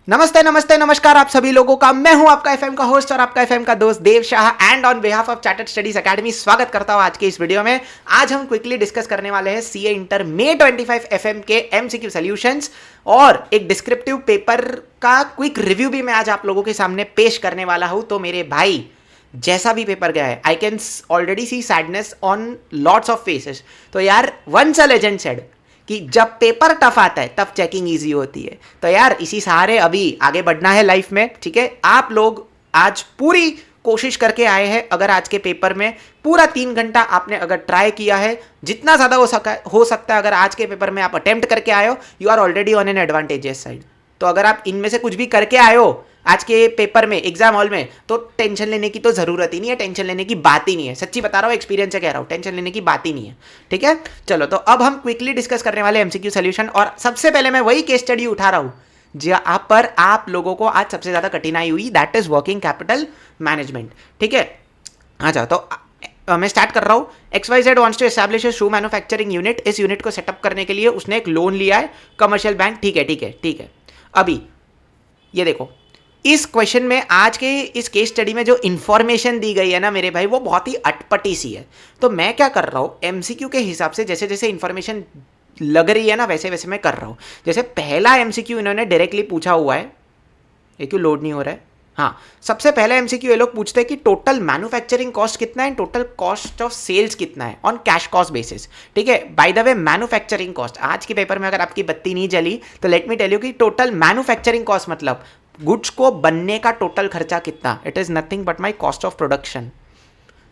नमस्ते नमस्ते नमस्कार आप सभी लोगों का। मैं हूं आपका एफएम का होस्ट और आपका एफएम का दोस्त Dev Shah and on behalf of chartered studies academy स्वागत करता हूं आज के इस वीडियो में। आज हम क्विकली डिस्कस करने वाले हैं सीए इंटर मे 25 एफएम के एमसीक्यू सॉल्यूशंस और एक डिस्क्रिप्टिव पेपर का क्विक रिव्यू भी मैं आज आप लोगों के सामने पेश करने वाला हूं। तो मेरे भाई, जैसा भी पेपर गया है, I can already see sadness on lots of faces. तो यार, वंस अ लेजेंड सेड कि जब पेपर टफ आता है तब चेकिंग इजी होती है। तो यार, इसी सहारे अभी आगे बढ़ना है लाइफ में, ठीक है। आप लोग आज पूरी कोशिश करके आए हैं। अगर आज के पेपर में पूरा 3 घंटा आपने अगर ट्राई किया है, जितना ज़्यादा हो सकता है, अगर आज के पेपर में आप अटेम्प्ट करके आए हो, you are already on an advantageous side. तो अगर आप इनमें से कुछ भी करके आए हो आज के पेपर में, एग्जाम हॉल में, तो टेंशन लेने की तो जरूरत ही नहीं है, टेंशन लेने की बात ही नहीं है। सच्ची बता रहा हूँ, एक्सपीरियंस से कह रहा हूँ, टेंशन लेने की बात ही नहीं है, ठीक है। चलो, तो अब हम क्विकली डिस्कस करने वाले एमसीक्यू सॉल्यूशन। और सबसे पहले मैं वही केस स्टडी उठा रहा हूँ जहाँ पर आप लोगों को आज सबसे ज्यादा कठिनाई हुई, that is working capital management, ठीक है। आ जाओ, तो मैं स्टार्ट कर रहा हूँ। XYZ wants to establish a shoe manufacturing unit. इस यूनिट को सेटअप करने के लिए उसने एक लोन लिया है कमर्शियल बैंक, ठीक है ठीक है ठीक है। अभी ये देखो, इस क्वेश्चन में, आज के इस केस स्टडी में जो इंफॉर्मेशन दी गई है ना मेरे भाई, वो बहुत ही अटपटी सी है। तो मैं क्या कर रहा हूँ, एमसीक्यू के हिसाब से जैसे जैसे इंफॉर्मेशन लग रही है ना, वैसे वैसे मैं कर रहा हूँ। जैसे पहला एमसीक्यू इन्होंने डायरेक्टली पूछा हुआ है, ये क्यों लोड नहीं हो रहा है। हाँ, सबसे पहले एमसीक्यू ये लोग पूछते हैं कि टोटल मैन्युफैक्चरिंग कॉस्ट कितना है, टोटल कॉस्ट ऑफ सेल्स कितना है ऑन कैश कॉस्ट बेसिस, ठीक है। By the way, manufacturing cost आज के पेपर में अगर आपकी बत्ती नहीं जली तो लेट मी टेल यू कि टोटल मैन्युफैक्चरिंग कॉस्ट मतलब गुड्स को बनने का टोटल खर्चा कितना, it is nothing but my cost of production.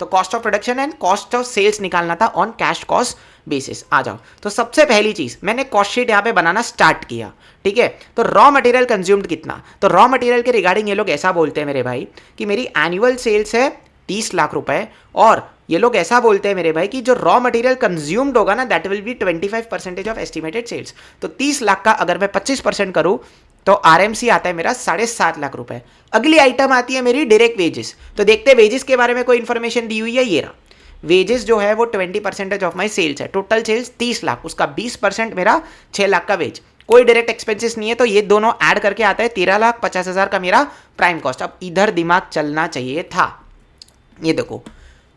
तो cost of production and cost of sales निकालना था ऑन कैश कॉस्ट बेसिस। आ जाओ, तो सबसे पहली चीज मैंने कॉस्ट शीट यहां पे बनाना स्टार्ट किया, ठीक है। तो रॉ मटेरियल कंज्यूम्ड कितना, तो रॉ मटेरियल के रिगार्डिंग ये लोग ऐसा बोलते हैं मेरे भाई कि मेरी एनुअल सेल्स है 30 लाख रुपए, और ये लोग ऐसा बोलते हैं मेरे भाई कि जो रॉ मटेरियल कंज्यूम्ड होगा ना, that will be 25% of estimated sales. तो 30 लाख का अगर मैं 25% करूं तो आरएमसी आता है मेरा 7.5 लाख रुपए। अगली आइटम आती है मेरी डायरेक्ट वेजेस। तो देखते हैं वेजेस के बारे में कोई इंफॉर्मेशन दी हुई है। ये रहा, वेजेस जो है वो 20% ऑफ माई सेल्स है। टोटल सेल्स 30 लाख, उसका 20% मेरा 6 लाख का वेज। कोई डायरेक्ट एक्सपेंसेस नहीं है, तो ये दोनों ऐड करके आता है 13,50,000 का मेरा प्राइम कॉस्ट। अब इधर दिमाग चलना चाहिए था। ये देखो,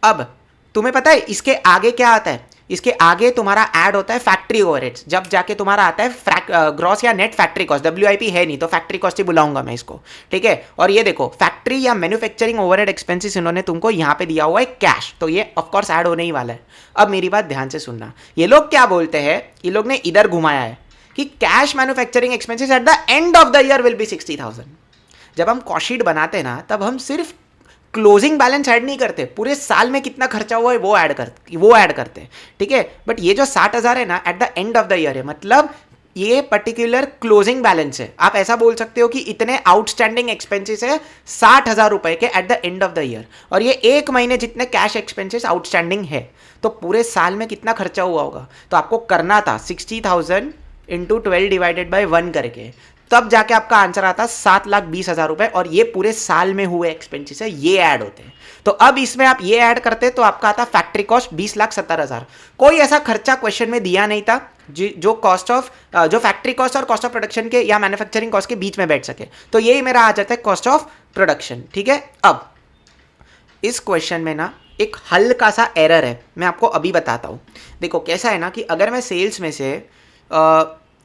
अब तुम्हें पता है इसके आगे क्या आता है, इसके आगे तुम्हारा ऐड होता है फैक्ट्री ओवरहेड्स। जब जाके तुम्हारा आता है ग्रॉस या नेट फैक्ट्री कॉस्ट, WIP है नहीं तो फैक्ट्री कॉस्ट ही बुलाऊंगा मैं इसको, ठीक है। और ये देखो, फैक्ट्री या मैन्युफैक्चरिंग ओवरहेड एक्सपेंसेस इन्होंने तुमको यहां पे दिया हुआ है कैश, तो ये ऑफकोर्स ऐड होने ही वाला है। अब मेरी बात ध्यान से सुनना, ये लोग क्या बोलते हैं, ये लोग ने इधर घुमाया है कि cash manufacturing expenses at the end of the year will be 60,000। जब हम कॉस्ट शीट बनाते हैं ना, तब हम सिर्फ क्लोजिंग बैलेंस ऐड नहीं करते, पूरे साल में कितना खर्चा हुआ है वो ऐड करते हैं, ठीक है। बट ये जो 60,000 है ना, at the end of the year है, मतलब ये पर्टिकुलर क्लोजिंग बैलेंस है। आप ऐसा बोल सकते हो कि इतने आउटस्टैंडिंग एक्सपेंसेस है 60,000 रुपए के at the end of the year, और ये 1 महीने जितने कैश एक्सपेंसेस आउटस्टैंडिंग है। तो पूरे साल में कितना खर्चा हुआ होगा, तो आपको करना था 60,000 इंटू 12 डिवाइडेड बाई 1 करके, तब जाके आपका आंसर आता 7,20,000 रुपए। और ये पूरे साल में हुए एक्सपेंसेस है, ये ऐड होते हैं। तो अब इसमें आप ये ऐड करते तो आपका आता फैक्ट्री कॉस्ट 20,70,000। कोई ऐसा खर्चा क्वेश्चन में दिया नहीं था जो कॉस्ट ऑफ जो फैक्ट्री कॉस्ट और कॉस्ट ऑफ प्रोडक्शन के या मैन्युफैक्चरिंग कॉस्ट के बीच में बैठ सके। तो यही मेरा आ जाता है कॉस्ट ऑफ प्रोडक्शन, ठीक है। अब इस क्वेश्चन में ना एक हल्का सा एरर है, मैं आपको अभी बताता हूं। देखो कैसा है ना कि अगर मैं सेल्स में से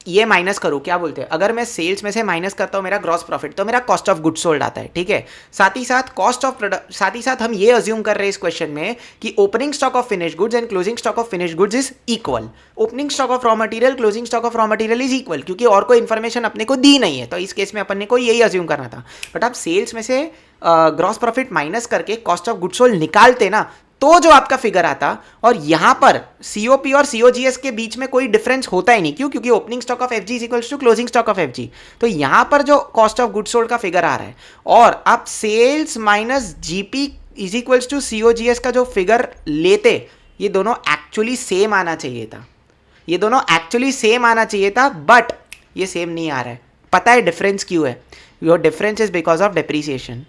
ये माइनस करूँ, क्या बोलते हैं, अगर मैं सेल्स में से माइनस करता हूँ मेरा ग्रॉस प्रॉफिट, तो मेरा कॉस्ट ऑफ गुड्स सोल्ड आता है, ठीक है। साथ ही साथ हम ये अज्यूम कर रहे हैं इस क्वेश्चन में कि opening stock of finish goods and closing stock of finish goods is equal. Opening stock of raw material, closing stock of raw material is equal, क्योंकि और कोई इन्फॉर्मेशन अपने को दी नहीं है। तो इस केस में अपन ने को यही अज्यूम करना था। बट आप सेल्स में से ग्रॉस प्रॉफिट माइनस करके कॉस्ट ऑफ गुड्स सोल्ड निकालते ना, तो जो आपका फिगर आता, और यहां पर सीओपी और सीओजीएस के बीच में कोई डिफरेंस होता ही नहीं। क्यों? क्योंकि opening stock of FG is equals to closing stock of FG. तो यहां पर जो कॉस्ट ऑफ गुड्स सोल्ड का फिगर आ रहा है, और आप sales minus GP is equals to COGS का जो फिगर लेते, ये दोनों एक्चुअली सेम आना चाहिए था, ये दोनों एक्चुअली सेम आना चाहिए था, बट ये सेम नहीं आ रहा है। पता है डिफरेंस क्यों है? Your difference is because of depreciation.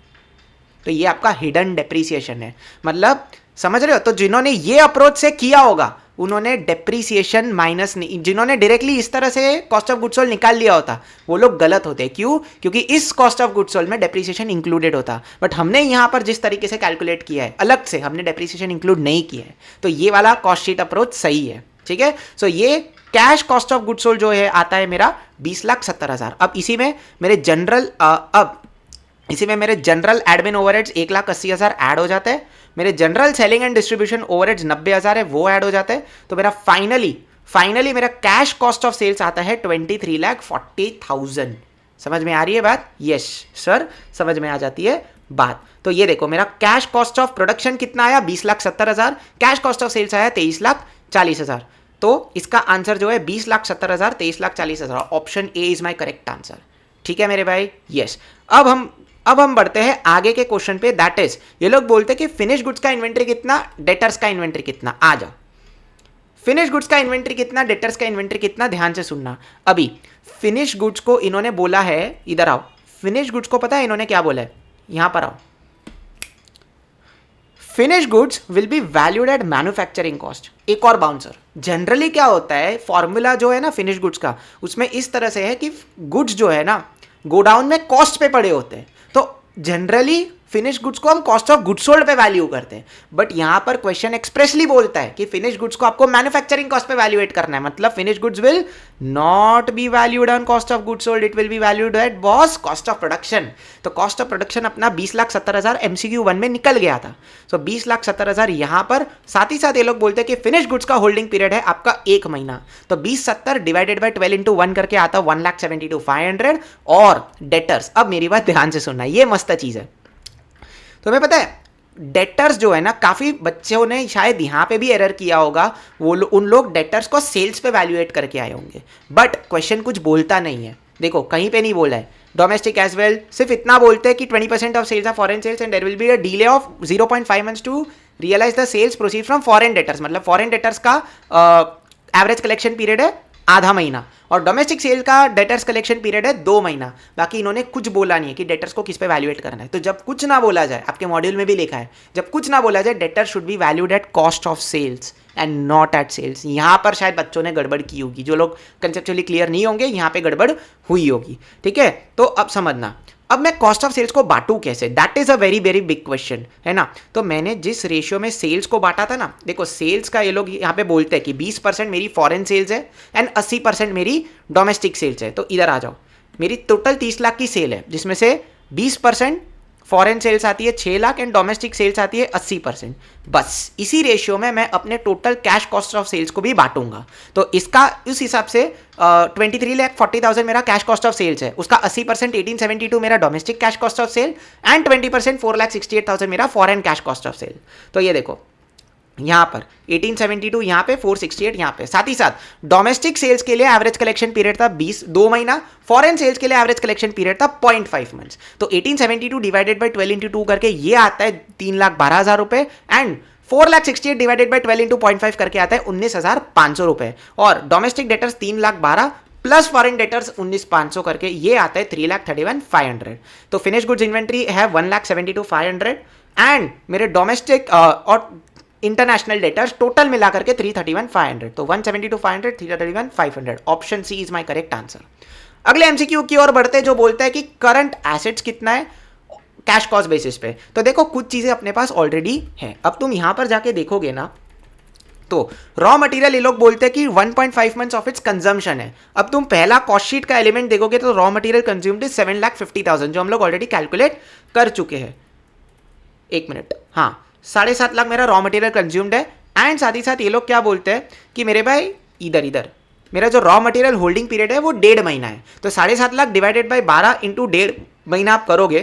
तो ये आपका हिडन डेप्रीसिएशन है, मतलब समझ रहे हो। तो जिन्होंने ये अप्रोच से किया होगा उन्होंने डेप्रीसिएशन माइनस नहीं, जिन्होंने डायरेक्टली इस तरह से कॉस्ट ऑफ गुड्स सोल्ड निकाल लिया होता वो लोग गलत होते। क्यों? क्योंकि इस कॉस्ट ऑफ गुड्स सोल्ड में डेप्रीसिएशन इंक्लूडेड होता, बट हमने यहाँ पर जिस तरीके से कैलकुलेट किया है अलग से, हमने डेप्रीसिएशन इंक्लूड नहीं किया है, तो ये वाला कॉस्ट शीट अप्रोच सही है। ठीक है, सो ये cash cost of goods sold जो है आता है मेरा 20,70,000। अब इसी में मेरे जनरल एडमिन ओवरहेड्स 1,80,000 ऐड हो जाते हैं, मेरे general selling and distribution overheads 90,000 है वो ऐड हो जाते हैं, तो मेरा फाइनली मेरा कैश कॉस्ट ऑफ सेल्स आता है 23,40,000। समझ में आ रही है बात? यस सर, समझ में आ जाती है बात। तो ये देखो मेरा कैश कॉस्ट ऑफ प्रोडक्शन कितना आया 20,70,000, कैश कॉस्ट ऑफ सेल्स आया 23,40,000। तो इसका आंसर जो है 20,70,000 23,40,000, option A is my correct answer. ठीक है मेरे भाई, यस। अब हम बढ़ते हैं आगे के क्वेश्चन पे, दैट इज ये लोग बोलते हैं कि फिनिश गुड्स का इन्वेंट्री कितना, डेटर्स का इन्वेंट्री कितना। आ जाओ, फिनिश गुड्स का इन्वेंट्री कितना, डेटर्स का इन्वेंट्री कितना, ध्यान से सुनना। अभी फिनिश गुड्स को इन्होंने बोला है, इधर आओ, फिनिश गुड्स को पता है इन्होंने क्या बोला है, यहां पर आओ। Finish goods will be valued eight manufacturing cost. एक और बाउंसर, जनरली क्या होता है फॉर्मूला जो है ना फिनिश गुड्स का, उसमें इस तरह से है कि गुड्स जो है ना गोडाउन में कॉस्ट पे पड़े होते हैं, तो जनरली फिनिश गुड्स को हम कॉस्ट ऑफ गुड्स सोल्ड पे वैल्यू करते हैं, बट यहां पर क्वेश्चन एक्सप्रेसली बोलता है कि फिनिश गुड्स को आपको मैन्युफैक्चरिंग कॉस्ट पे वैल्यूएट करना है, मतलब finish goods will not be valued on cost of goods sold, it will be valued eight boss cost of production. तो कॉस्ट ऑफ प्रोडक्शन अपना 20,70,000 MCQ 1 में निकल गया था, सो 20,70,000 यहां पर। साथ ही साथ ये लोग बोलते हैं कि फिनिश गुड्स का होल्डिंग पीरियड है आपका 1 महीना, तो 20,70 डिवाइडेड बाय 12 into 1 करके आता 1,72,500। और डेटर्स, अब मेरी बात ध्यान से सुनना, ये मस्त चीज है। तुम्हें पता है डेटर्स जो है ना, काफी बच्चों ने शायद यहां पे भी एरर किया होगा, उन लोग डेटर्स को सेल्स पे वैल्यूएट करके आए होंगे, बट क्वेश्चन कुछ बोलता नहीं है। देखो कहीं पे नहीं बोला है डोमेस्टिक एज वेल, सिर्फ इतना बोलते हैं कि 20% of sales are foreign sales and there will be a delay of 0.5 months to realise the sales proceed from foreign debtors. मतलब फॉरेन डेटर्स का एवरेज कलेक्शन पीरियड है आधा महीना, और डोमेस्टिक सेल का डेटर्स कलेक्शन पीरियड है 2 महीना। बाकी इन्होंने कुछ बोला नहीं है कि डेटर्स को किस पे वैल्यूएट करना है। तो जब कुछ ना बोला जाए, आपके मॉड्यूल में भी लिखा है, जब कुछ ना बोला जाए debtor should be valued at cost of sales and not at sales. यहां पर शायद बच्चों ने गड़बड़ की होगी, जो लोग कंसेप्चुअली क्लियर नहीं होंगे यहां पे गड़बड़ हुई होगी। ठीक है, तो अब समझना, अब मैं कॉस्ट ऑफ सेल्स को बांटू कैसे, that is a very very big question, है ना। तो मैंने जिस रेशियो में सेल्स को बांटा था ना, देखो सेल्स का ये लोग यहाँ पे बोलते हैं कि 20% मेरी फॉरेन सेल्स है एंड 80% मेरी डोमेस्टिक सेल्स है। तो इधर आ जाओ, मेरी टोटल 30 लाख की सेल है, जिसमें से 20% फॉरेन सेल्स आती है 6 लाख एंड डोमेस्टिक सेल्स आती है 80%। बस इसी रेशियो में मैं अपने total cash cost of sales को भी बांटूंगा। तो इसका उस हिसाब से 23,40,000 मेरा कैश कॉस्ट ऑफ सेल्स है, उसका 80% 1872 मेरा domestic cash cost of sale and 20% 4,68,000 मेरा foreign cash cost of sale. तो ये देखो यहाँ पर 1872 यहाँ पे 468 यहाँ पे। साथ ही साथ डोमेस्टिक सेल्स के लिए एवरेज कलेक्शन पीरियड था 2 महीना, फॉरेन सेल्स के लिए एवरेज कलेक्शन पीरियड था 0.5 मंथ्स। तो 1872 डिवाइडेड बाय 12 into 2 करके ये आता है 3,12,000 रुपए एंड 4,68 डिवाइडेड बाय 12 into 0.5 करके आता है 19,500 रुपए। और domestic debtors 3,12,000 plus foreign debtors 19,500 करके ये आता है 3,31,500। तो फिनिश गुड्स इन्वेंट्री है 1,72,500 एंड मेरे डोमेस्टिक और इंटरनेशनल डेटर्स टोटल मिला करके 331,500। तो 172,500 331,500, option C is my correct answer. अगले एमसीक्यू की ओर बढ़ते जो बोलता है कि करंट एसेट्स कितना है कैश कॉस्ट बेसिस पे। तो देखो कुछ चीजें अपने पास ऑलरेडी है। अब तुम यहां पर जाके देखोगे ना, तो रॉ मटेरियल ये लोग बोलते हैं कि 1.5 मंथ्स ऑफ इट्स कंजम्पशन है। अब तुम पहला कॉस्ट शीट का एलिमेंट देखोगे तो रॉ मटेरियल कंज्यूम्ड इज 7,50,000, जो हम लोग ऑलरेडी कैलकुलेट कर चुके हैं। एक मिनट, हाँ 7.5 लाख मेरा रॉ मटेरियल कंज्यूम्ड है एंड साथ ही साथ ये लोग क्या बोलते हैं कि मेरे भाई इधर मेरा जो रॉ मटेरियल होल्डिंग पीरियड है वो 1.5 महीना है। तो 7.5 लाख डिवाइडेड बाय 12 into 1.5 महीना आप करोगे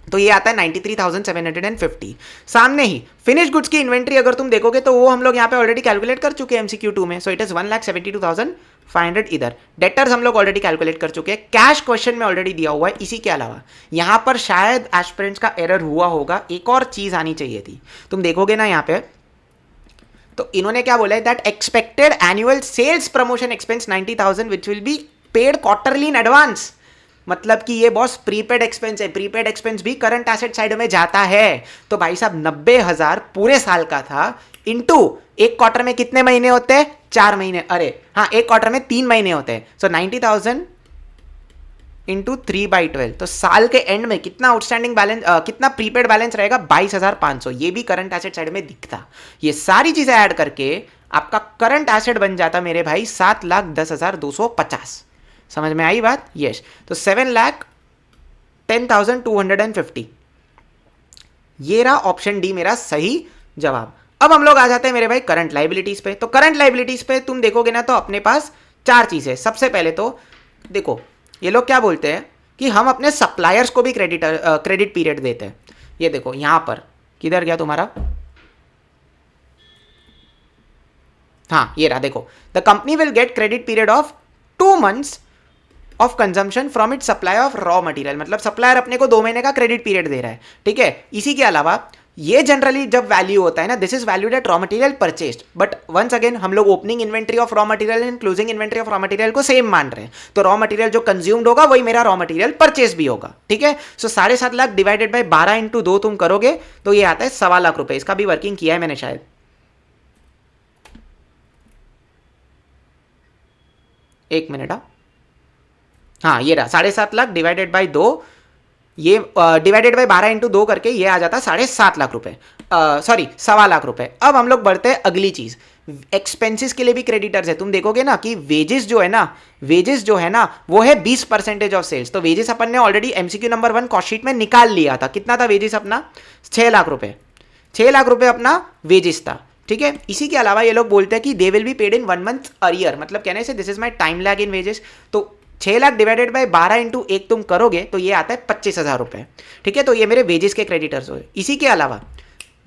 तो ये आता है 93,750। सामने ही फिनिश गुड्स की इन्वेंट्री अगर तुम देखोगे तो वो हम लोग यहाँ पे ऑलरेडी कैलकुलेट कर चुके हैं MCQ 2 में। सो इट इज 1,72,500 इधर। डेटर्स हम लोग ऑलरेडी कैलकुलेट कर चुके हैं, कैश क्वेश्चन में ऑलरेडी दिया हुआ है। इसी के अलावा यहाँ पर शायद एस्पिरेंट्स का एरर हुआ होगा, एक और चीज आनी चाहिए थी। तुम देखोगे ना यहाँ पे, तो इन्होंने क्या बोला है that expected annual sales promotion expense 90,000 which will be paid quarterly in advance. मतलब कि ये बॉस प्रीपेड एक्सपेंस है, प्रीपेड एक्सपेंस भी करंट एसेट साइड में जाता है। तो भाई साहब 90,000 पूरे साल का था, इंटू एक क्वार्टर में कितने महीने होते हैं, 4 महीने, अरे हाँ एक क्वार्टर में 3 महीने होते हैं, सो 90,000 इंटू 3/12, तो साल के एंड में कितना आउटस्टैंडिंग बैलेंस, कितना प्रीपेड बैलेंस रहेगा, 22,500। ये भी करंट एसेट साइड में दिखता। ये सारी चीजें ऐड करके आपका करंट एसेट बन जाता मेरे भाई 7,10,250। समझ में आई बात? यस। तो 7,10,250 ये रहा ऑप्शन डी मेरा सही जवाब। अब हम लोग आ जाते हैं मेरे भाई करंट लाइबिलिटीज पे। तो करंट लाइबिलिटीज पे तुम देखोगे ना तो अपने पास 4 चीजें। सबसे पहले तो देखो ये लोग क्या बोलते हैं कि हम अपने सप्लायर्स को भी क्रेडिट पीरियड देते हैं। ये देखो यहां पर किधर गया तुम्हारा, हाँ ये रहा, देखो the company will get credit period of 2 months of consumption from it supply of raw material, मतलब सप्लायर अपने को 2 महीने का क्रेडिट पीरियड दे रहा है, ठीक है। इसी के अलावा ये जनरली जब वैल्यू होता है ना, this is valued at raw material purchased, but once again हम लोग opening inventory of raw material and closing inventory of raw material को सेम मान रहे हैं। तो रॉ मटेरियल जो कंज्यूम्ड होगा वही मेरा रॉ मटेरियल परचेस भी होगा, ठीक है। सो 7.5 लाख डिवाइडेड बाय 12 इंटू 2 तुम करोगे तो ये आता है 1.25 लाख रुपए। इसका भी वर्किंग किया है मैंने शायद, एक मिनट, हाँ ये रहा 7.5 लाख डिवाइडेड बाय 2, ये डिवाइडेड बाय 12 इंटू 2 करके ये आ जाता 7.5 लाख रुपए, सॉरी 1.25 लाख रुपए। अब हम लोग बढ़ते हैं अगली चीज, एक्सपेंसेस के लिए भी क्रेडिटर्स है। तुम देखोगे ना कि वेजेस जो है ना वो है 20% ऑफ सेल्स। तो वेजेस अपन ने already MCQ number 1 cost sheet में निकाल लिया था। कितना था वेजेस अपना, 6 लाख रुपए, 6 लाख रुपए अपना वेजेस था, ठीक है। इसी के अलावा ये लोग बोलते हैं कि they will be paid in 1 month earlier, मतलब कहने से this is my time lag in wages. तो 6 लाख डिवाइडेड बाय 12 इंटू 1 तुम करोगे तो ये आता है 25,000 रुपए, ठीक है। तो ये मेरे वेजेस के क्रेडिटर्स हुए। इसी के अलावा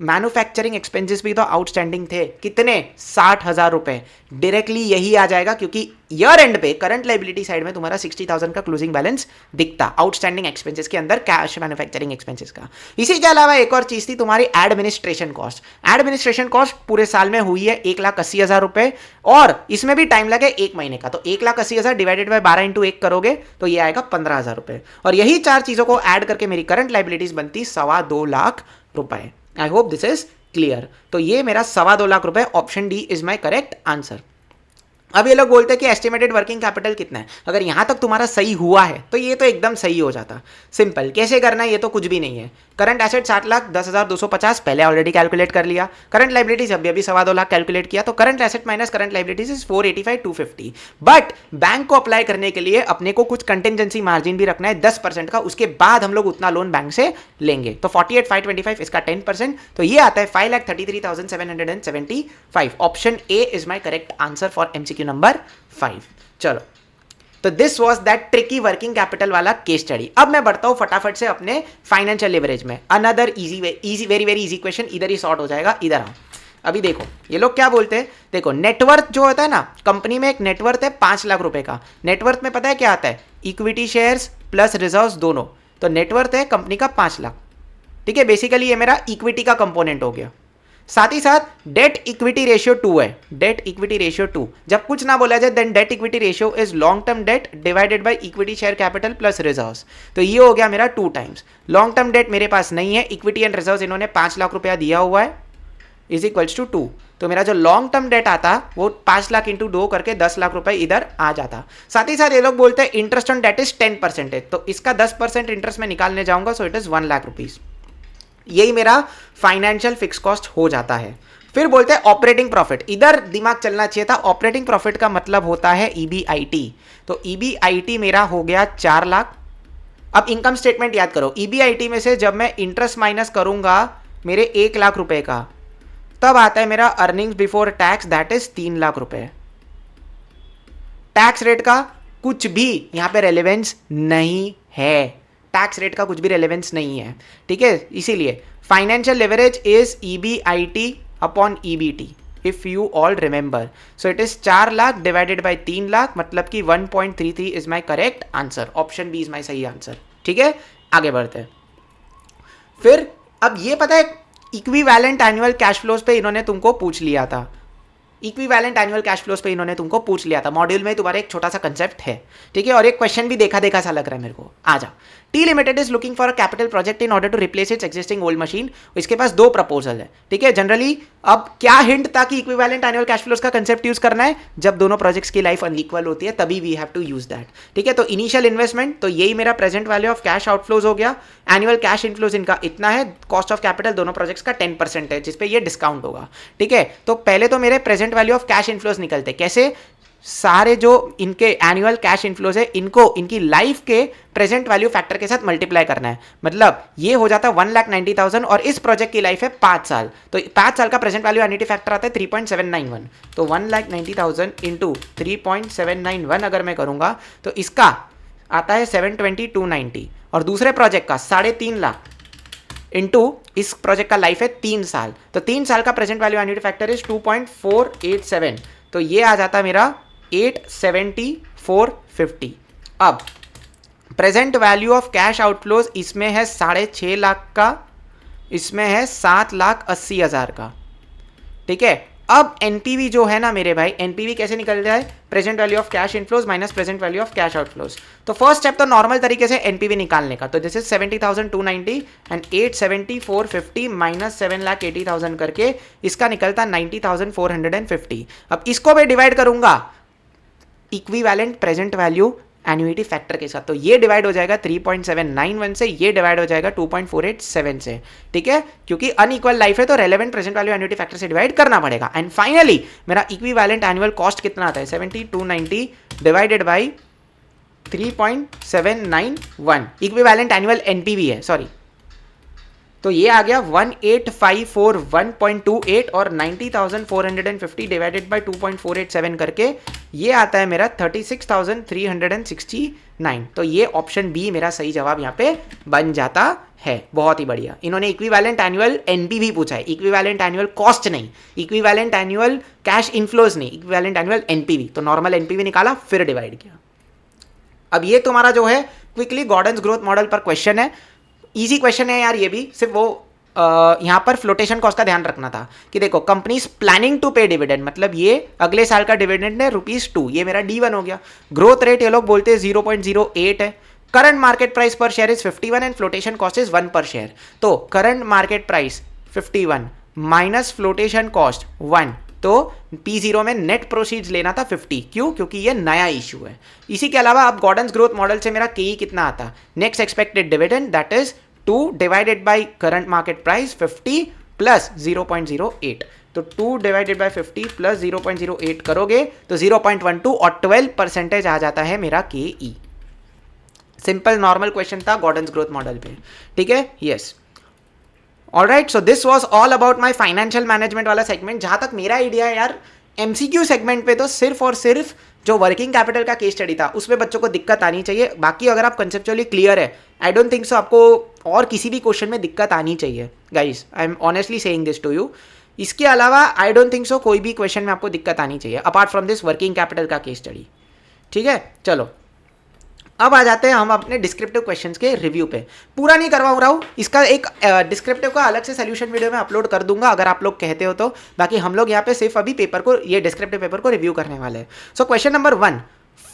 मैन्युफैक्चरिंग एक्सपेंसेस भी तो आउटस्टैंडिंग थे, कितने, 60,000 रुपए। डायरेक्टली यही आ जाएगा क्योंकि ईयर एंड पे करंट लाइबिलिटी साइड में तुम्हारा 60,000 का क्लोजिंग बैलेंस दिखता आउटस्टैंडिंग एक्सपेंसेस के अंदर, कैश मैन्युफैक्चरिंग एक्सपेंसेस का। इसी के अलावा एक और चीज थी तुम्हारी एडमिनिस्ट्रेशन कॉस्ट। एडमिनिस्ट्रेशन कॉस्ट पूरे साल में हुई है 1,80,000 रुपए, और इसमें भी टाइम लगे 1 महीने का। तो 1,80,000 डिवाइडेड बाय 12 इंटू 1 करोगे तो ये आएगा 15,000 रुपए। और यही 4 चीजों को ऐड करके मेरी करंट लाइबिलिटीज बनती 2.25 लाख रुपए। I hope this is clear. तो ये मेरा 2.25 लाख रुपए, option D is my correct answer. अब ये लोग बोलते हैं कि एस्टिमेटेड वर्किंग कैपिटल कितना है। अगर यहां तक तुम्हारा सही हुआ है तो ये तो एकदम सही हो जाता। सिंपल कैसे करना है, ये तो कुछ भी नहीं है। करंट एसेट 7,10,250 पहले ऑलरेडी कैलकुलेट कर लिया। करंट लाइबिलिटीज अभी 2.25 लाख कैलकुलेट किया। तो current asset minus current liabilities is 485,250। But bank को अप्लाई करने के लिए अपने को कुछ कंटिजेंसी मार्जिन भी रखना है 10% का, उसके बाद हम लोग उतना लोन बैंक से लेंगे। तो 48,525 इसका 10%, तो ये आता है 5,33,775। Option A is my correct answer for MCQ number 5। चलो, तो this was that tricky working capital वाला केस स्टडी। अब मैं बढ़ता हूं फटाफट से अपने फाइनेंशियल लेवरेज में। Another easy very very easy question, इधर ही सॉर्ट हो जाएगा, इधर आओ। अभी देखो ये लोग क्या बोलते हैं, देखो नेटवर्थ जो होता है ना, कंपनी में एक नेटवर्थ है 5 लाख रुपए का। नेटवर्थ में पता है क्या आता है, इक्विटी शेयर्स प्लस रिजर्व्स दोनों। तो नेटवर्थ है कंपनी का 5 लाख, ठीक है। बेसिकली ये मेरा इक्विटी का कंपोनेंट हो गया। साथ ही साथ डेट इक्विटी रेशियो 2 है, डेट इक्विटी रेशियो 2। जब कुछ ना बोला जाए then debt equity ratio is long term debt divided by equity share capital plus reserves. तो ये हो गया मेरा 2 टाइम्स। लॉन्ग टर्म डेट मेरे पास नहीं है, इक्विटी एंड रिजर्व्स इन्होंने 5 लाख रुपया दिया हुआ है, इज इक्वल्स टू 2। तो मेरा जो लॉन्ग टर्म डेट आता वो 5 लाख इंटू 2 करके 10 लाख रुपए इधर आ जाता। साथ ही साथ ये लोग बोलते हैं इंटरेस्ट ऑन डेट इज 10%, तो इसका 10% इंटरेस्ट में निकालने जाऊंगा, सो इट इज 1 लाख रुपीज। यही मेरा फाइनेंशियल फिक्स कॉस्ट हो जाता है। फिर बोलते हैं ऑपरेटिंग प्रॉफिट, इधर दिमाग चलना चाहिए था। ऑपरेटिंग प्रॉफिट का मतलब होता है ईबीआईटी। तो ईबीआईटी मेरा हो गया 4 लाख। अब इनकम स्टेटमेंट याद करो, ईबीआईटी में से जब मैं इंटरेस्ट माइनस करूंगा मेरे 1 लाख रुपए का, तब आता है मेरा earnings before tax, that is 3 lakh रुपए। टैक्स रेट का कुछ भी यहां पे रेलेवेंस नहीं है, टैक्स रेट का कुछ भी रेलेवेंस नहीं है, ठीक है। इसीलिए financial leverage is EBIT upon EBT, if you all remember. So it is 4 lakh divided by 3 lakh, मतलब कि 1.33 is my correct answer. Option B is my सही आंसर, ठीक है। आगे बढ़ते हैं। फिर अब ये पता है इक्विवेलेंट एनुअल कैश फ्लोज पे इन्होंने तुमको पूछ लिया था, इक्विवेलेंट एनुअल कैश फ्लोज पे इन्होंने तुमको पूछ लिया था। मॉड्यूल में तुम्हारा एक छोटा सा कंसेप्ट है, ठीक है। और एक क्वेश्चन भी देखा देखा सा लग रहा है मेरे को। आ जा, T limited is looking for a capital project in order to replace its existing old machine. इसके पास दो प्रपोजल है, ठीक है। जनरली अब क्या हिंट था कि इक्विवेलेंट एनुअल कैश फ्लोज का कंसेप्ट यूज करना है, जब दोनों प्रोजेक्ट्स की लाइफ अनइक्वल होती है तभी we have to use that, ठीक है। तो इनिशियल इन्वेस्टमेंट, तो यही मेरा present value of cash outflows हो गया। एनुअल कैश इनफ्लोज इनका इतना है, कॉस्ट ऑफ कैपिटल दोनों प्रोजेक्ट्स का 10% है, जिसपे ये डिस्काउंट होगा, ठीक है। तो पहले तो मेरे present value of cash inflows निकलते कैसे, सारे जो इनके एनुअल कैश इनफ्लोज है इनको इनकी लाइफ के प्रेजेंट वैल्यू फैक्टर के साथ मल्टीप्लाई करना है। मतलब ये हो जाता है 1,90,000 और इस प्रोजेक्ट की लाइफ है 5 साल, तो 5 साल का प्रेजेंट वैल्यू एन्युटी फैक्टर आता है 3.791। तो 1,90,000 इंटू 3.791 अगर मैं करूंगा तो इसका आता है 720,290, और दूसरे प्रोजेक्ट का 3.5 लाख इंटू इस प्रोजेक्ट का लाइफ है 3 साल, तो 3 साल का present value annuity factor is 2.487, तो ये आ जाता है मेरा 870,450। अब present value of cash outflows इसमें है 6.5 लाख का, इसमें है 7,80,000 का, ठीक है। अब एनपीवी जो है ना मेरे भाई, एनपीवी कैसे निकल जाए, present value of cash inflows minus present value of cash outflows. तो फर्स्ट स्टेप तो नॉर्मल तरीके से एनपीवी निकालने का, तो जैसे 70,290 एंड 870,450 माइनस 7,80,000 करके इसका निकलता 90,450। अब इसको मैं डिवाइड करूंगा equivalent present value annuity factor के साथ, तो ये डिवाइड हो जाएगा 3.791 से, ये डिवाइड हो जाएगा 2.487 से, ठीक है। क्योंकि अनइक्वल लाइफ है तो relevant present value annuity factor से डिवाइड करना पड़ेगा। एंड फाइनली मेरा इक्विवेलेंट एनुअल कॉस्ट कितना आता है, 70,290 divided by 3.791, equivalent annual NPV है, सॉरी, तो ये आ गया 18,541.28 और 90,450 डिवाइडेड बाय 2.487 करके ये आता है मेरा 36,369। तो ये ऑप्शन बी मेरा सही जवाब यहाँ पे बन जाता है। बहुत ही बढ़िया, इन्होंने इक्विवेलेंट एनुअल एनपीवी पूछा है, इक्विवेलेंट एनुअल कॉस्ट नहीं, इक्विवेलेंट एनुअल कैश इनफ्लोज नहीं, इक्विवेलेंट एनुअल एनपीवी। तो नॉर्मल एनपीवी निकाला फिर डिवाइड किया। अब ये तुम्हारा जो है क्विकली गॉर्डन्स ग्रोथ मॉडल पर क्वेश्चन है, इजी क्वेश्चन है यार ये भी, सिर्फ वो यहाँ पर फ्लोटेशन कॉस्ट का ध्यान रखना था कि देखो कंपनीज प्लानिंग टू पे डिविडेंड, मतलब ये अगले साल का डिविडेंड है ₹2, ये मेरा D1 हो गया। ग्रोथ रेट ये लोग बोलते हैं 0.08 है, करंट मार्केट प्राइस पर share is 51 and flotation cost is 1 पर शेयर। तो current market price 51 minus flotation cost 1, तो P0 में नेट प्रोसीड्स लेना था 50, क्यों, क्योंकि ये नया इशू है। इसी के अलावा अब गॉर्डन्स ग्रोथ मॉडल से मेरा KE कितना आता, next expected dividend that is 2 divided by current market price 50 plus 0.08, तो 2 डिवाइडेड बाय 50 प्लस 0.08 करोगे तो 0.12 और 12% आ जाता है मेरा KE। सिंपल नॉर्मल क्वेश्चन था गॉर्डन्स ग्रोथ मॉडल पे, ठीक है, yes. Alright, so this was all about my financial management वाला सेगमेंट। जहां तक मेरा आइडिया है यार, एमसीक्यू सेगमेंट पे तो सिर्फ और सिर्फ जो वर्किंग कैपिटल का केस स्टडी था उसमें बच्चों को दिक्कत आनी चाहिए। बाकी अगर आप कंसेप्चुअली क्लियर है, आई डोंट थिंक सो आपको और किसी भी क्वेश्चन में दिक्कत आनी चाहिए guys, I am honestly saying this to you. इसके अलावा आई डोंट थिंक सो कोई भी क्वेश्चन में आपको दिक्कत आनी चाहिए apart from this working capital का केस स्टडी, ठीक है। चलो अब आ जाते हैं हम अपने डिस्क्रिप्टिव क्वेश्चंस के रिव्यू पे। पूरा नहीं करवा रहा हूँ, इसका एक डिस्क्रिप्टिव का अलग से सोल्यूशन वीडियो में अपलोड कर दूंगा अगर आप लोग कहते हो तो। बाकी हम लोग यहाँ पे सिर्फ अभी पेपर को, ये डिस्क्रिप्टिव पेपर को रिव्यू करने वाले हैं। सो क्वेश्चन नंबर 1,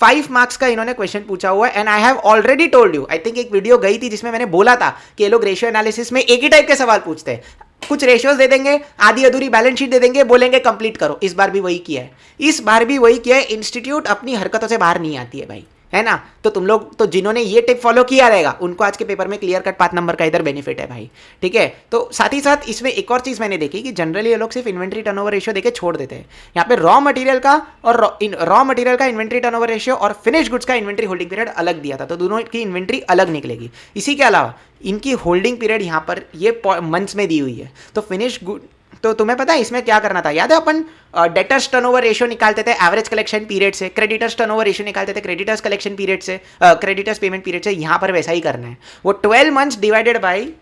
5 मार्क्स का इन्होंने क्वेश्चन पूछा हुआ है and I have already told you, I think एक वीडियो गई थी जिसमें मैंने बोला था कि ये लोग रेशियो एनालिसिस में एक ही टाइप के सवाल पूछते हैं, कुछ रेशियोज दे देंगे, आधी अधूरी बैलेंस शीट दे देंगे, बोलेंगे कंप्लीट करो। इस बार भी वही किया है, इस बार भी वही किया है। इंस्टीट्यूट अपनी हरकतों से बाहर नहीं आती है भाई, है ना। तो तुम लोग तो जिन्होंने ये टिप फॉलो किया रहेगा उनको आज के पेपर में क्लियर कट 5 नंबर का इधर बेनिफिट है भाई, ठीक है। तो साथ ही साथ इसमें एक और चीज मैंने देखी कि जनरली ये लोग सिर्फ इन्वेंट्री टर्नओवर रेशियो देके छोड़ देते हैं। यहाँ पे रॉ मटेरियल का और रॉ मटेरियल का इन्वेंट्री टर्नओवर रेशियो और फिनिश गुड्स का इन्वेंट्री होल्डिंग पीरियड अलग दिया था, तो दोनों की इन्वेंट्री अलग निकलेगी। इसी के अलावा इनकी होल्डिंग पीरियड यहाँ पर ये मंथ्स में दी हुई है। तो फिनिश गुड, तो तुम्हें पता है इसमें क्या करना था, याद है अपन डेटर्स टर्नओवर रेशियो निकालते थे एवरेज कलेक्शन पीरियड से, क्रेडिटर्स टर्नओवर रेशियो निकालते थे क्रेडिटर्स कलेक्शन पीरियड से, क्रेडिटर्स पेमेंट पीरियड से। यहाँ पर वैसा ही करना है, वो 12 months divided by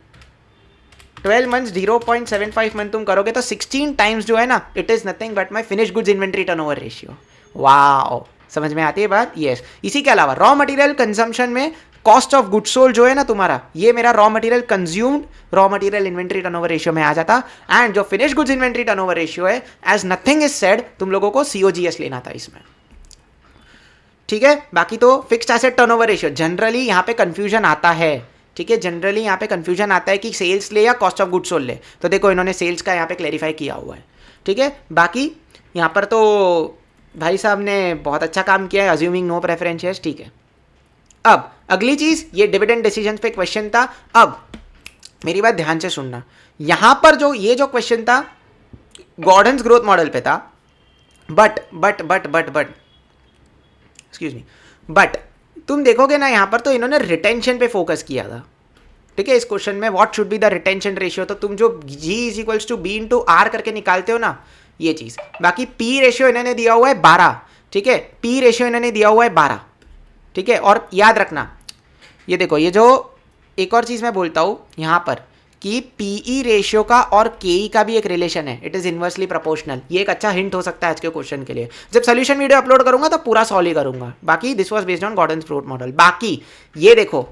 12 months 0.75 month तुम करोगे तो 16 टाइम्स जो है ना, it is nothing but my finish goods inventory turnover ratio. Wow, समझ में आती है बात, यस। इसी के अलावा रॉ मटेरियल कंजम्पशन में कॉस्ट ऑफ गुड्स सोल्ड जो है ना तुम्हारा, ये मेरा raw material consumed raw material inventory turnover ratio में आ जाता। एंड जो finish goods inventory turnover ratio है, एज नथिंग इज सेड, तुम लोगों को COGS लेना था इसमें। ठीक है। बाकी तो fixed asset turnover ratio generally यहाँ पे कंफ्यूजन आता है, ठीक है, जनरली यहाँ पे कंफ्यूजन आता है कि सेल्स ले या कॉस्ट ऑफ गुड्स सोल्ड ले, तो देखो इन्होंने सेल्स का यहाँ पे क्लैरिफाई किया हुआ है, ठीक है। बाकी यहाँ पर तो भाई साहब ने बहुत अच्छा काम किया है, अज्यूमिंग नो प्रेफरेंसेस, ठीक है। अब अगली चीज, ये डिविडेंड डिसीजन पे क्वेश्चन था। अब मेरी बात ध्यान से सुनना, यहां पर जो ये जो क्वेश्चन था गॉर्डन्स ग्रोथ मॉडल पे था, बट एक्सक्यूज मी, बट तुम देखोगे ना यहां पर तो इन्होंने रिटेंशन पे फोकस किया था, ठीक है। इस क्वेश्चन में what should be the retention ratio, तो तुम जो G is equals to B into R करके निकालते हो ना, ये चीज। बाकी पी रेशियो इन्होंने दिया हुआ है 12, ठीक है, पी रेशियो इन्होंने दिया हुआ है 12, ठीक है। और याद रखना, ये देखो, ये जो एक और चीज मैं बोलता हूं यहां पर कि पीई रेशियो का और केई का भी एक रिलेशन है, इट इज इनवर्सली प्रोपोर्शनल। ये एक अच्छा हिंट हो सकता है आज के क्वेश्चन के लिए। जब सोल्यूशन वीडियो अपलोड करूंगा तो पूरा सॉल्व ही करूंगा। बाकी this was based on Gordon's growth model. बाकी ये देखो,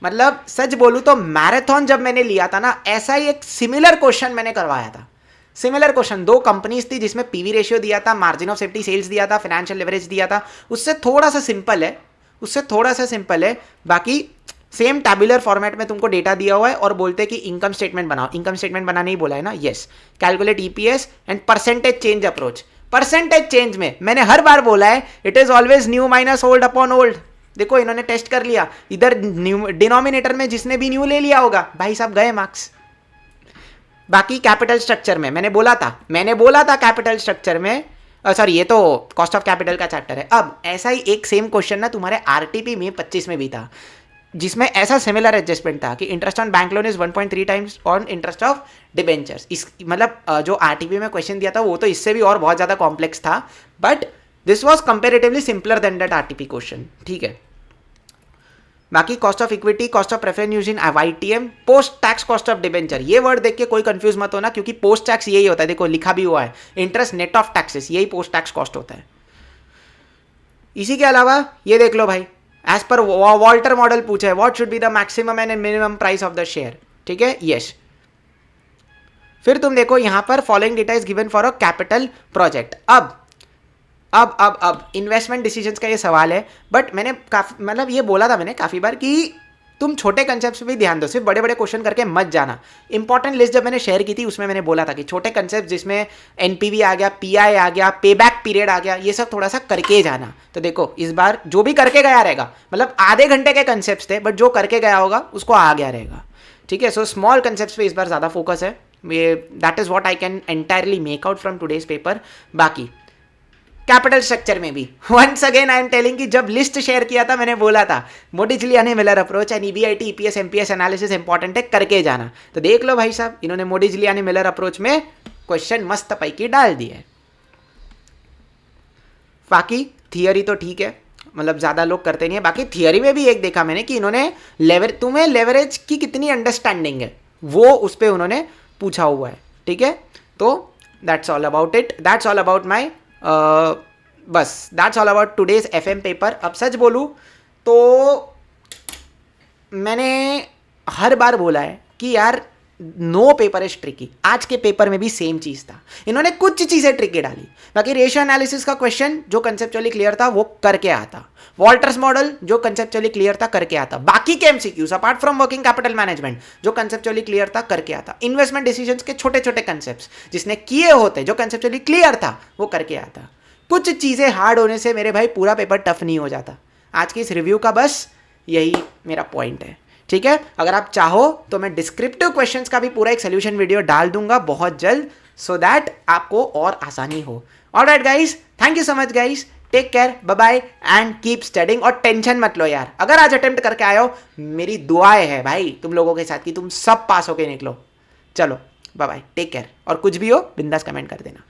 मतलब सच बोलूं तो मैराथन जब मैंने लिया था ना, ऐसा ही एक सिमिलर क्वेश्चन मैंने करवाया था। सिमिलर क्वेश्चन, 2 कंपनीज थी जिसमें पीवी रेशियो दिया था, मार्जिन ऑफ सेफ्टी सेल्स दिया था, फाइनेंशियल लेवरेज दिया था। उससे थोड़ा सा सिंपल है, बाकी सेम टैबुलर फॉर्मेट में तुमको डेटा दिया हुआ है और बोलते हैं कि इनकम स्टेटमेंट बनाओ। इनकम स्टेटमेंट बनाने ही बोला है ना, yes. Calculate EPS and percentage change approach. Percentage change में मैंने हर बार बोला है, it is always new minus old upon old. देखो इन्होंने टेस्ट कर लिया, इधर डिनोमिनेटर में जिसने भी न्यू ले लिया होगा भाई साहब गए मार्क्स। बाकी कैपिटल स्ट्रक्चर में मैंने बोला था कैपिटल स्ट्रक्चर में, सॉरी ये तो कॉस्ट ऑफ कैपिटल का चैप्टर है। अब ऐसा ही एक सेम क्वेश्चन ना तुम्हारे आरटीपी में 25 में भी था, जिसमें ऐसा सिमिलर एडजस्टमेंट था कि interest on bank loan is 1.3 times on interest of debentures. इस मतलब जो आरटीपी में क्वेश्चन दिया था वो तो इससे भी और बहुत ज़्यादा कॉम्प्लेक्स था, but this was comparatively simpler than that RTP question, ठीक है। बाकी cost of equity, cost of preference use in YTM, post tax cost of debenture. ये वर्ड देख के कोई कंफ्यूज मत होना, क्योंकि पोस्ट टैक्स यही होता है, देखो लिखा भी हुआ है, इंटरेस्ट नेट ऑफ टैक्सेस, यही पोस्ट टैक्स कॉस्ट होता है। इसी के अलावा ये देख लो भाई, एज पर वॉल्टर मॉडल पूछा है, what should be the maximum and minimum price of the share, ठीक है, यस। फिर तुम देखो यहां पर following data is given for a capital project. अब इन्वेस्टमेंट डिसीजंस का ये सवाल है, बट मैंने काफी मतलब ये बोला था मैंने काफी बार कि तुम छोटे कंसेप्ट पे भी ध्यान दो, सिर्फ बड़े बड़े क्वेश्चन करके मत जाना। इंपॉर्टेंट लिस्ट जब मैंने शेयर की थी उसमें मैंने बोला था कि छोटे कंसेप्ट जिसमें एनपीवी आ गया, पीआई आ गया, पे बैक पीरियड आ गया, ये सब थोड़ा सा करके जाना। तो देखो इस बार जो भी करके गया रहेगा, मतलब आधे घंटे के कंसेप्ट थे बट जो करके गया होगा उसको आ गया रहेगा, ठीक है। सो स्मॉल कंसेप्ट पे इस बार ज़्यादा फोकस है, that is what I can entirely make out from today's paper. बाकी कैपिटल स्ट्रक्चर में भी once again I am telling कि जब लिस्ट शेयर किया था मैंने बोला था Modigliani Miller approach and EBIT EPS MPS analysis important है, करके जाना। तो देख लो भाई साहब, इन्होंने मोडिजिलियानी मिलर अप्रोच में क्वेश्चन मस्त पैकी डाल दिए है। बाकी थियरी तो ठीक है, मतलब ज़्यादा लोग करते नहीं है। बाकी थियरी में भी एक देखा मैंने कि इन्होंने तुम्हें लेवरेज की कितनी अंडरस्टैंडिंग है वो उस पर उन्होंने पूछा हुआ है, ठीक है। तो that's all about it, that's all about my बस that's all about today's FM paper. अब सच बोलूँ तो मैंने हर बार बोला है कि यार नो पेपर इज ट्रिकी, आज के पेपर में भी सेम चीज़ था, इन्होंने कुछ चीज़ें ट्रिकी डाली। बाकी रेशियो एनालिसिस का क्वेश्चन जो कंसेप्चुअली क्लियर था वो करके आता, वॉल्टर्स मॉडल जो कंसेप्चुअली क्लियर था करके आता, बाकी के MCQs apart from working capital management जो कंसेप्चुअली क्लियर था करके आता, इन्वेस्टमेंट डिसीजंस के छोटे छोटे कंसेप्ट्स जिसने किए होते जो कंसेप्चुअली क्लियर था वो करके आता। कुछ चीज़ें हार्ड होने से मेरे भाई पूरा पेपर टफ नहीं हो जाता। आज की इस रिव्यू का बस यही मेरा पॉइंट है, ठीक है। अगर आप चाहो तो मैं डिस्क्रिप्टिव क्वेश्चंस का भी पूरा एक सोल्यूशन वीडियो डाल दूंगा बहुत जल्द, सो दैट आपको और आसानी हो। Alright guys, thank you so much guys, take care, bye bye and keep studying. और टेंशन मत लो यार, अगर आज अटेम्प्ट करके आए हो मेरी दुआएं है भाई तुम लोगों के साथ कि तुम सब पास होके निकलो। चलो बाय बाय, टेक केयर, और कुछ भी हो बिंदास कमेंट कर देना।